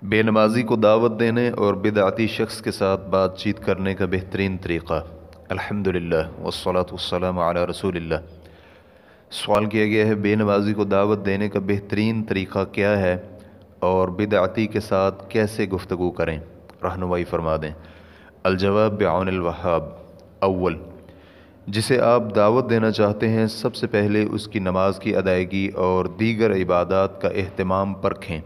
بے نمازی کو دعوت دینے اور بدعتی شخص کے ساتھ بات چیت کرنے کا بہترین طریقہ۔ الحمدللہ والصلاة والسلام علی رسول اللہ۔ سوال کیا گیا ہے بے نمازی کو دعوت دینے کا بہترین طریقہ کیا ہے اور بدعتی کے ساتھ کیسے گفتگو کریں، رہنمائی فرما دیں۔ الجواب بعون الوہاب۔ اول، جسے آپ دعوت دینا چاہتے ہیں سب سے پہلے اس کی نماز کی ادائیگی اور دیگر عبادات کا اہتمام پرکھیں۔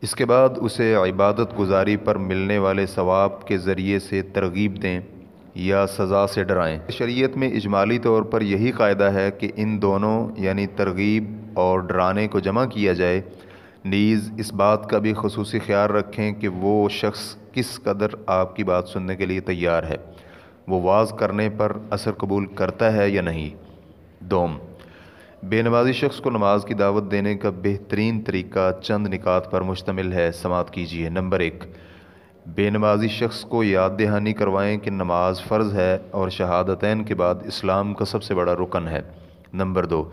اس کے بعد اسے عبادت گزاری پر ملنے والے ثواب کے ذریعے سے ترغیب دیں یا سزا سے ڈرائیں۔ شریعت میں اجمالی طور پر یہی قاعدہ ہے کہ ان دونوں یعنی ترغیب اور ڈرانے کو جمع کیا جائے۔ نیز اس بات کا بھی خصوصی خیال رکھیں کہ وہ شخص کس قدر آپ کی بات سننے کے لیے تیار ہے، وہ واعظ کرنے پر اثر قبول کرتا ہے یا نہیں۔ دوم، بے نمازی شخص کو نماز کی دعوت دینے کا بہترین طریقہ چند نکات پر مشتمل ہے، سماعت کیجیے۔ نمبر ایک، بے نمازی شخص کو یاد دہانی کروائیں کہ نماز فرض ہے اور شہادتین کے بعد اسلام کا سب سے بڑا رکن ہے۔ نمبر دو،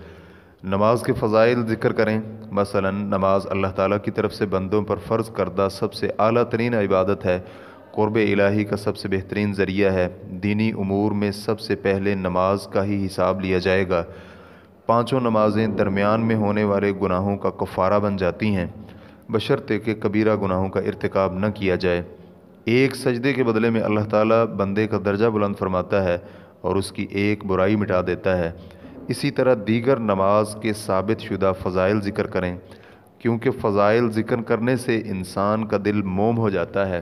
نماز کے فضائل ذکر کریں، مثلا نماز اللہ تعالیٰ کی طرف سے بندوں پر فرض کردہ سب سے اعلیٰ ترین عبادت ہے، قرب الہی کا سب سے بہترین ذریعہ ہے، دینی امور میں سب سے پہلے نماز کا ہی حساب لیا جائے گا، پانچوں نمازیں درمیان میں ہونے والے گناہوں کا کفارہ بن جاتی ہیں بشرطے کہ کبیرہ گناہوں کا ارتکاب نہ کیا جائے، ایک سجدے کے بدلے میں اللہ تعالیٰ بندے کا درجہ بلند فرماتا ہے اور اس کی ایک برائی مٹا دیتا ہے۔ اسی طرح دیگر نماز کے ثابت شدہ فضائل ذکر کریں، کیونکہ فضائل ذکر کرنے سے انسان کا دل موم ہو جاتا ہے۔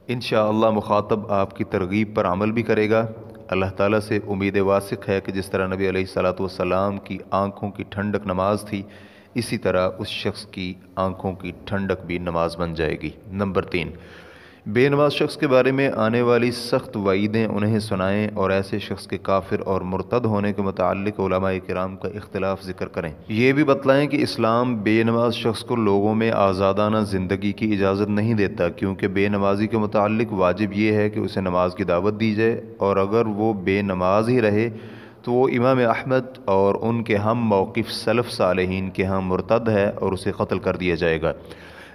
انشاءاللہ مخاطب آپ کی ترغیب پر عمل بھی کرے گا۔ اللہ تعالیٰ سے امید واثق ہے کہ جس طرح نبی علیہ الصلاۃ والسلام کی آنکھوں کی ٹھنڈک نماز تھی، اسی طرح اس شخص کی آنکھوں کی ٹھنڈک بھی نماز بن جائے گی۔ نمبر تین، بے نماز شخص کے بارے میں آنے والی سخت وعیدیں انہیں سنائیں اور ایسے شخص کے کافر اور مرتد ہونے کے متعلق علماء کرام کا اختلاف ذکر کریں۔ یہ بھی بتلائیں کہ اسلام بے نماز شخص کو لوگوں میں آزادانہ زندگی کی اجازت نہیں دیتا، کیونکہ بے نمازی کے متعلق واجب یہ ہے کہ اسے نماز کی دعوت دی جائے، اور اگر وہ بے نماز ہی رہے تو وہ امام احمد اور ان کے ہم موقف سلف صالحین کے ہاں مرتد ہے اور اسے قتل کر دیا جائے گا،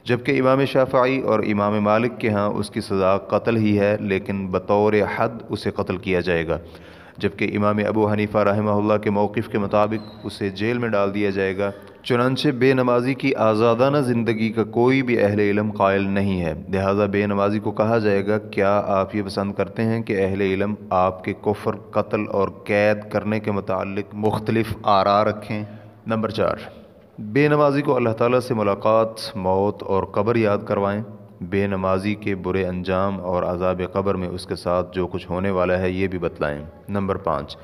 جبکہ امام شافعی اور امام مالک کے ہاں اس کی سزا قتل ہی ہے، لیکن بطور حد اسے قتل کیا جائے گا، جبکہ امام ابو حنیفہ رحمہ اللہ کے موقف کے مطابق اسے جیل میں ڈال دیا جائے گا۔ چنانچہ بے نمازی کی آزادانہ زندگی کا کوئی بھی اہل علم قائل نہیں ہے، لہذا بے نمازی کو کہا جائے گا کیا آپ یہ پسند کرتے ہیں کہ اہل علم آپ کے کفر، قتل اور قید کرنے کے متعلق مختلف آراء رکھیں؟ نمبر چار، بے نمازی کو اللہ تعالیٰ سے ملاقات، موت اور قبر یاد کروائیں۔ بے نمازی کے برے انجام اور عذاب قبر میں اس کے ساتھ جو کچھ ہونے والا ہے یہ بھی بتلائیں۔ نمبر پانچ،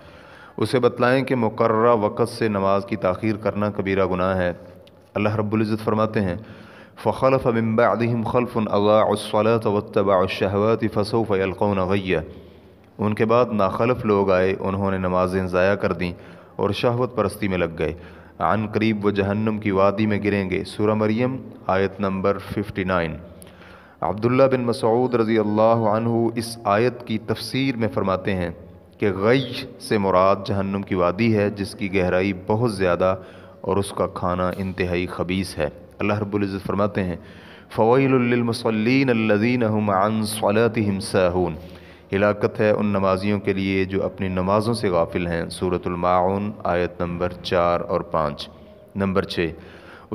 اسے بتلائیں کہ مقررہ وقت سے نماز کی تاخیر کرنا کبیرہ گناہ ہے۔ اللہ رب العزت فرماتے ہیں فَخَلَفَ مِن بَعْدِهِمْ خَلْفٌ أَضَاعُوا الصَّلَاةَ وَاتَّبَعُوا الشَّهَوَاتِ فَسَوْفَ يَلْقَوْنَ غَيًّا۔ ان کے بعد ناخلف لوگ آئے، انہوں نے نمازیں ضائع کر دیں اور شہوت پرستی میں لگ گئے، عن قریب وہ جہنم کی وادی میں گریں گے۔ سورہ مریم آیت نمبر 59۔ عبداللہ بن مسعود رضی اللہ عنہ اس آیت کی تفسیر میں فرماتے ہیں کہ غی سے مراد جہنم کی وادی ہے، جس کی گہرائی بہت زیادہ اور اس کا کھانا انتہائی خبیث ہے۔ اللہ رب العزت فرماتے ہیں فَوَيْلٌ لِّلْمُصَلِّينَ الَّذِينَ هُمْ عَن صَلَاتِهِمْ سَاهُونَ۔ ہلاکت ہے ان نمازیوں کے لیے جو اپنی نمازوں سے غافل ہیں۔ سورۃ الماعون آیت نمبر 4 اور 5۔ نمبر 6،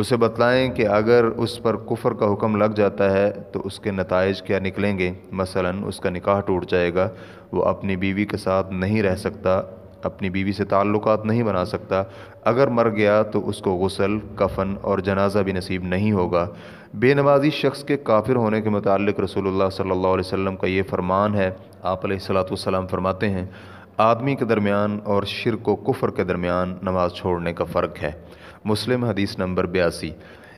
اسے بتلائیں کہ اگر اس پر کفر کا حکم لگ جاتا ہے تو اس کے نتائج کیا نکلیں گے، مثلا اس کا نکاح ٹوٹ جائے گا، وہ اپنی بیوی کے ساتھ نہیں رہ سکتا، اپنی بیوی سے تعلقات نہیں بنا سکتا، اگر مر گیا تو اس کو غسل، کفن اور جنازہ بھی نصیب نہیں ہوگا۔ بے نمازی شخص کے کافر ہونے کے متعلق رسول اللہ صلی اللہ علیہ وسلم کا یہ فرمان ہے۔ آپ علیہ الصلاۃ والسلام فرماتے ہیں آدمی کے درمیان اور شرک و کفر کے درمیان نماز چھوڑنے کا فرق ہے۔ مسلم حدیث نمبر 82۔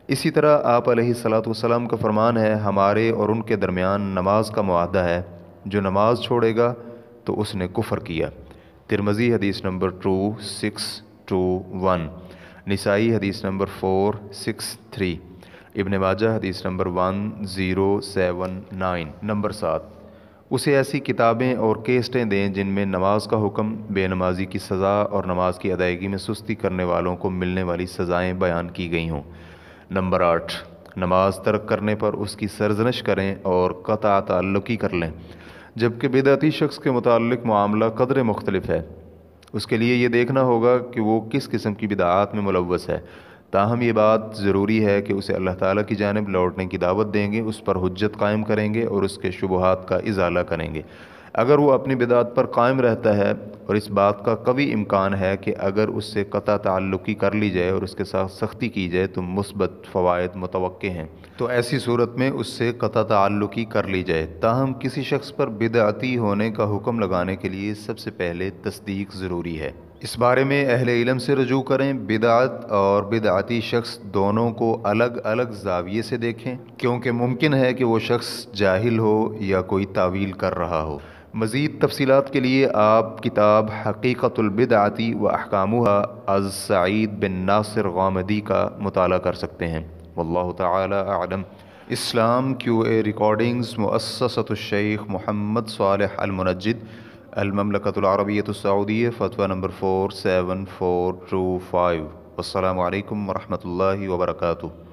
اسی طرح آپ علیہ الصلاۃ والسلام کا فرمان ہے ہمارے اور ان کے درمیان نماز کا معاہدہ ہے، جو نماز چھوڑے گا تو اس نے کفر کیا۔ ترمذی حدیث نمبر 2621، نسائی حدیث نمبر 463، ابن ماجہ حدیث نمبر 1079۔ نمبر 7، اسے ایسی کتابیں اور کیسٹیں دیں جن میں نماز کا حکم، بے نمازی کی سزا اور نماز کی ادائیگی میں سستی کرنے والوں کو ملنے والی سزائیں بیان کی گئی ہوں۔ نمبر 8، نماز ترک کرنے پر اس کی سرزنش کریں اور قطع تعلقی کر لیں، جبکہ بدعتی شخص کے متعلق معاملہ قدر مختلف ہے۔ اس کے لیے یہ دیکھنا ہوگا کہ وہ کس قسم کی بدعات میں ملوث ہے۔ تاہم یہ بات ضروری ہے کہ اسے اللہ تعالیٰ کی جانب لوٹنے کی دعوت دیں گے، اس پر حجت قائم کریں گے اور اس کے شبہات کا ازالہ کریں گے۔ اگر وہ اپنی بدعت پر قائم رہتا ہے اور اس بات کا قوی امکان ہے کہ اگر اس سے قطع تعلقی کر لی جائے اور اس کے ساتھ سختی کی جائے تو مثبت فوائد متوقع ہیں، تو ایسی صورت میں اس سے قطع تعلقی کر لی جائے۔ تاہم کسی شخص پر بدعتی ہونے کا حکم لگانے کے لیے سب سے پہلے تصدیق ضروری ہے۔ اس بارے میں اہل علم سے رجوع کریں۔ بدعت اور بدعتی شخص دونوں کو الگ الگ زاویے سے دیکھیں، کیونکہ ممکن ہے کہ وہ شخص جاہل ہو یا کوئی تعویل کر رہا ہو۔ مزید تفصیلات کے لیے آپ کتاب حقیقت البدعۃ و احکامها از سعید بن ناصر غامدی کا مطالعہ کر سکتے ہیں۔ واللہ تعالی اعلم۔ اسلام کیو اے ریکارڈنگز، مؤسسۃ الشیخ محمد صالح المنجد، المملکۃ العربیۃ السعودیہ، فتویٰ نمبر 47425۔ والسلام علیکم ورحمۃ اللہ وبرکاتہ۔